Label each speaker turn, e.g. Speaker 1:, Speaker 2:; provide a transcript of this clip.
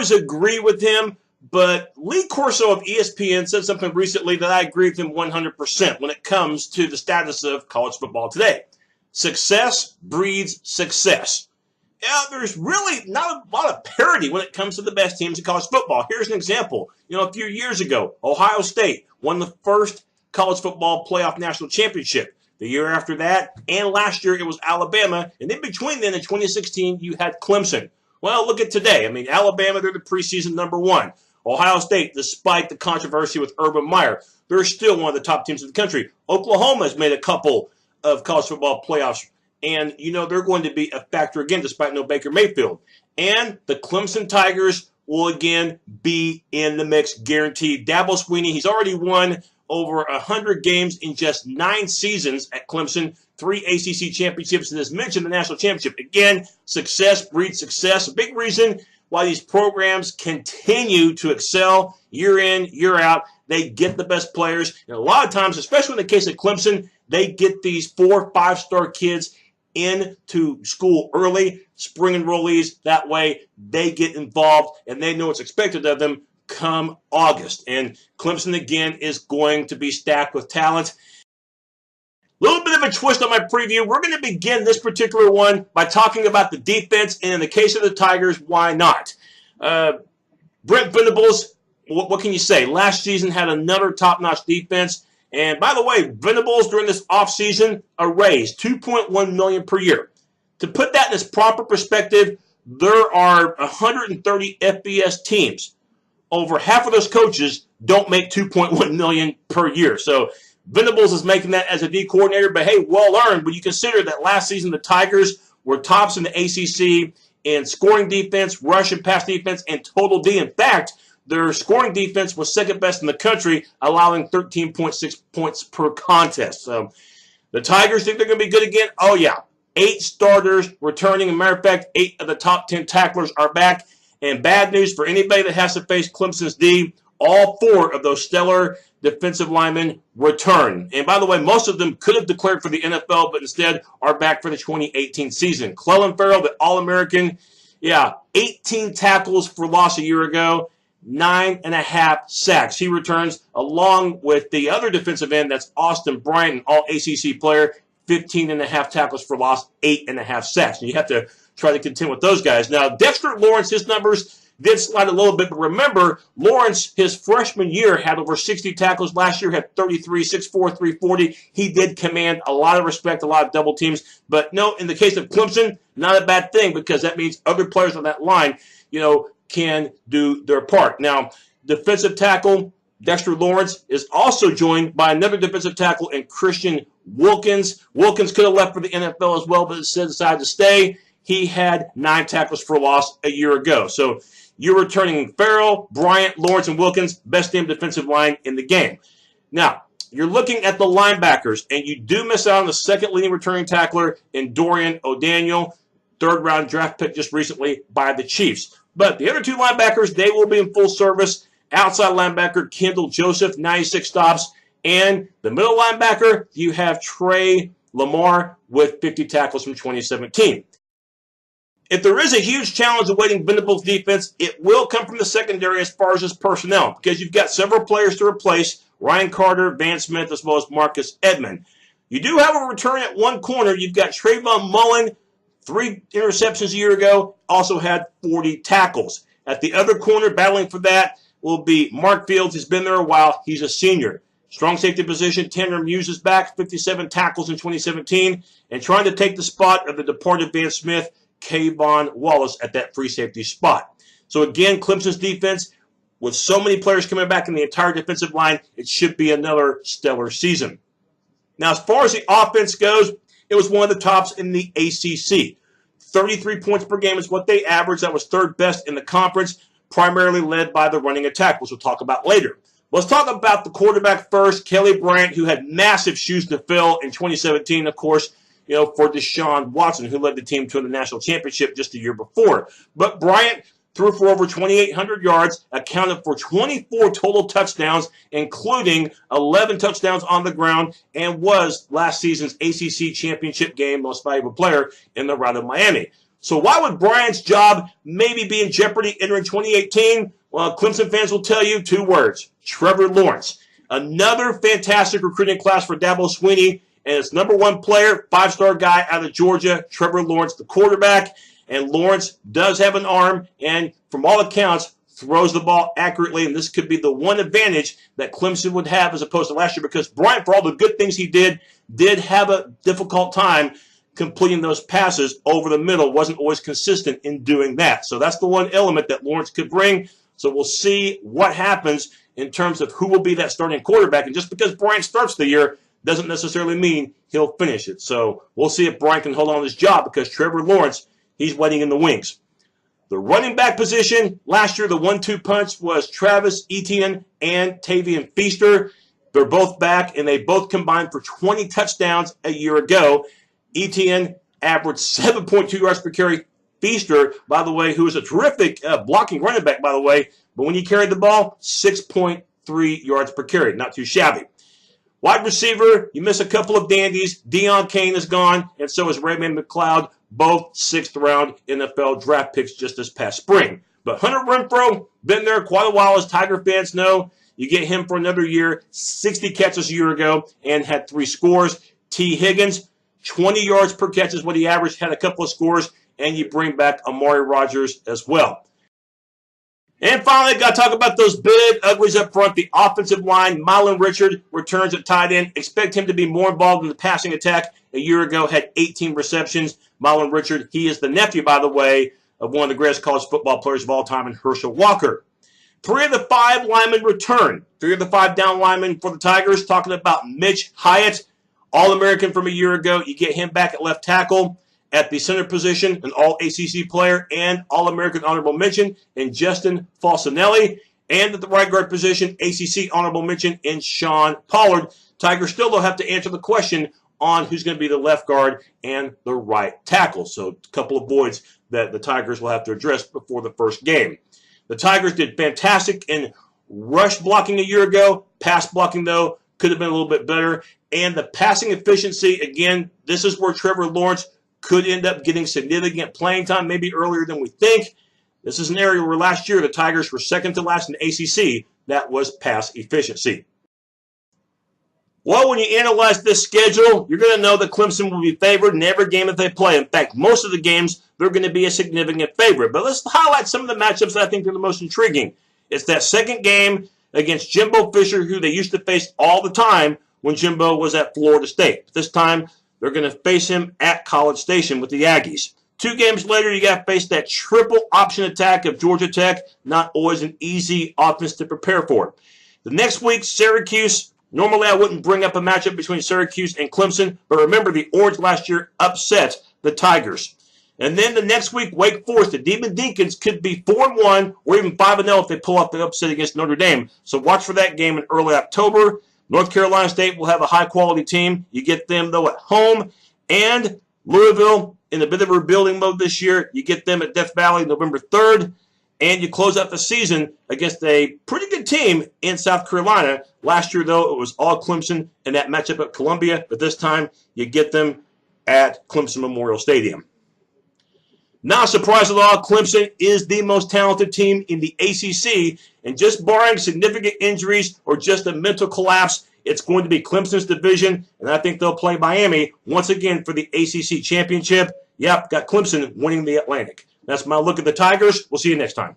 Speaker 1: always agree with him, but Lee Corso of ESPN said something recently that I agree with him 100% when it comes to the status of college football today. Success breeds success. Yeah, there's really not a lot of parity when it comes to the best teams in college football. Here's an example. A few years ago, Ohio State won the first college football playoff national championship. The year after that, and last year, it was Alabama. And in between then, in 2016, you had Clemson. Well, look at today. Alabama, they're the preseason #1. Ohio State, despite the controversy with Urban Meyer, they're still one of the top teams in the country. Oklahoma has made a couple of college football playoffs. And, they're going to be a factor again, despite no Baker Mayfield. And the Clemson Tigers will again be in the mix, guaranteed. Dabo Swinney, he's already won over 100 games in just 9 seasons at Clemson, 3 ACC championships, and as mentioned, the national championship. Again, success breeds success. A big reason why these programs continue to excel year in, year out. They get the best players. And a lot of times, especially in the case of Clemson, they get these 4- or 5-star kids into school early, spring enrollees. That way, they get involved, and they know what's expected of them come August. And Clemson, again, is going to be stacked with talent. A little bit of a twist on my preview. We're going to begin this particular one by talking about the defense, and in the case of the Tigers, why not? Brent Venables, what can you say? Last season had another top-notch defense. And by the way, Venables during this offseason, a raise, $2.1 million per year. To put that in its proper perspective, there are 130 FBS teams. Over half of those coaches don't make $2.1 million per year. So Venables is making that as a D coordinator, but hey, well earned. When you consider that last season the Tigers were tops in the ACC in scoring defense, rush and pass defense, and total D. In fact, their scoring defense was second best in the country, allowing 13.6 points per contest. So the Tigers think they're going to be good again? Oh, yeah. 8 starters returning. As a matter of fact, 8 of the top 10 tacklers are back. And bad news for anybody that has to face Clemson's D, all 4 of those stellar defensive linemen return. And by the way, most of them could have declared for the NFL, but instead are back for the 2018 season. Clelin, Ferrell, the All-American, 18 tackles for loss a year ago. 9.5 sacks. He returns along with the other defensive end, that's Austin Bryant, an all-ACC player, 15.5 tackles for loss, 8.5 sacks. And you have to try to contend with those guys. Now, Dexter Lawrence, his numbers did slide a little bit, but remember, Lawrence, his freshman year, had over 60 tackles. Last year, had 33, 6'4", 340. He did command a lot of respect, a lot of double teams. But no, in the case of Clemson, not a bad thing, because that means other players on that line, can do their part. Now, defensive tackle Dexter Lawrence is also joined by another defensive tackle in Christian Wilkins. Wilkins could have left for the NFL as well, but instead decided to stay. He had 9 tackles for loss a year ago. So you're returning Ferrell, Bryant, Lawrence, and Wilkins, best damn defensive line in the game. Now, you're looking at the linebackers, and you do miss out on the second leading returning tackler in Dorian O'Daniel, 3rd-round draft pick just recently by the Chiefs. But the other 2 linebackers, they will be in full service. Outside linebacker, Kendall Joseph, 96 stops. And the middle linebacker, you have Trey Lamar with 50 tackles from 2017. If there is a huge challenge awaiting Venables' defense, it will come from the secondary as far as his personnel, because you've got several players to replace, Ryan Carter, Van Smith, as well as Marcus Edmond. You do have a return at one corner. You've got Trayvon Mullen, 3 interceptions a year ago, also had 40 tackles. At the other corner, battling for that, will be Mark Fields. He's been there a while. He's a senior. Strong safety position, Tanner Muse is back, 57 tackles in 2017, and trying to take the spot of the departed Van Smith, Kayvon Wallace, at that free safety spot. So again, Clemson's defense, with so many players coming back in the entire defensive line, it should be another stellar season. Now, as far as the offense goes, it was one of the tops in the ACC. 33 points per game is what they averaged. That was 3rd best in the conference, primarily led by the running attack, which we'll talk about later. Let's talk about the quarterback first, Kelly Bryant, who had massive shoes to fill in 2017, of course, for Deshaun Watson, who led the team to the national championship just the year before. But Bryant threw for over 2,800 yards, accounted for 24 total touchdowns, including 11 touchdowns on the ground, and was last season's ACC Championship game most valuable player in the round of Miami. So why would Bryant's job maybe be in jeopardy entering 2018? Well, Clemson fans will tell you 2 words: Trevor Lawrence. Another fantastic recruiting class for Dabo Swinney, and its #1 player, 5-star guy out of Georgia, Trevor Lawrence, the quarterback. And Lawrence does have an arm, and from all accounts, throws the ball accurately, and this could be the one advantage that Clemson would have as opposed to last year, because Bryant, for all the good things he did have a difficult time completing those passes over the middle, wasn't always consistent in doing that. So that's the one element that Lawrence could bring. So we'll see what happens in terms of who will be that starting quarterback. And just because Bryant starts the year doesn't necessarily mean he'll finish it. So we'll see if Bryant can hold on to his job, because Trevor Lawrence, he's waiting in the wings. The running back position, last year the 1-2 punch was Travis Etienne and Tavian Feaster. They're both back, and they both combined for 20 touchdowns a year ago. Etienne averaged 7.2 yards per carry. Feaster, by the way, who is a terrific blocking running back, by the way, but when he carried the ball, 6.3 yards per carry. Not too shabby. Wide receiver, you miss a couple of dandies. Deion Kane is gone, and so is Raymond McLeod, both 6th-round NFL draft picks just this past spring. But Hunter Renfrow, been there quite a while, as Tiger fans know. You get him for another year, 60 catches a year ago, and had 3 scores. T. Higgins, 20 yards per catch is what he averaged, had a couple of scores, and you bring back Amari Rogers as well. And finally, got to talk about those big uglies up front. The offensive line, Mylan Richard returns at tight end. Expect him to be more involved in the passing attack. A year ago, had 18 receptions. Mylan Richard, he is the nephew, by the way, of one of the greatest college football players of all time, in Herschel Walker. 3 of the 5 linemen return. 3 of the 5 down linemen for the Tigers. Talking about Mitch Hyatt, All-American from a year ago. You get him back at left tackle. At the center position, an All-ACC player and All-American honorable mention in Justin Falcinelli. And at the right guard position, ACC honorable mention in Sean Pollard. Tigers still will have to answer the question on who's going to be the left guard and the right tackle. So a couple of voids that the Tigers will have to address before the first game. The Tigers did fantastic in rush blocking a year ago. Pass blocking, though, could have been a little bit better. And the passing efficiency, again, this is where Trevor Lawrence could end up getting significant playing time, maybe earlier than we think. This is an area where last year the Tigers were second to last in the ACC. That was pass efficiency. Well, when you analyze this schedule, you're going to know that Clemson will be favored in every game that they play. In fact, most of the games, they're going to be a significant favorite. But let's highlight some of the matchups that I think are the most intriguing. It's that second game against Jimbo Fisher, who they used to face all the time when Jimbo was at Florida State. This time, they're going to face him at College Station with the Aggies. 2 games later, you got to face that triple option attack of Georgia Tech. Not always an easy offense to prepare for. The next week, Syracuse. Normally, I wouldn't bring up a matchup between Syracuse and Clemson, but remember, the Orange last year upset the Tigers. And then the next week, Wake Forest. The Demon Deacons could be 4-1 or even 5-0 if they pull off the upset against Notre Dame. So watch for that game in early October. North Carolina State will have a high-quality team. You get them, though, at home. And Louisville, in a bit of a rebuilding mode this year, you get them at Death Valley November 3rd. And you close out the season against a pretty good team in South Carolina. Last year, though, it was all Clemson in that matchup at Columbia. But this time, you get them at Clemson Memorial Stadium. Not a surprise at all, Clemson is the most talented team in the ACC, and just barring significant injuries or just a mental collapse, it's going to be Clemson's division, and I think they'll play Miami once again for the ACC Championship. Yep, got Clemson winning the Atlantic. That's my look at the Tigers. We'll see you next time.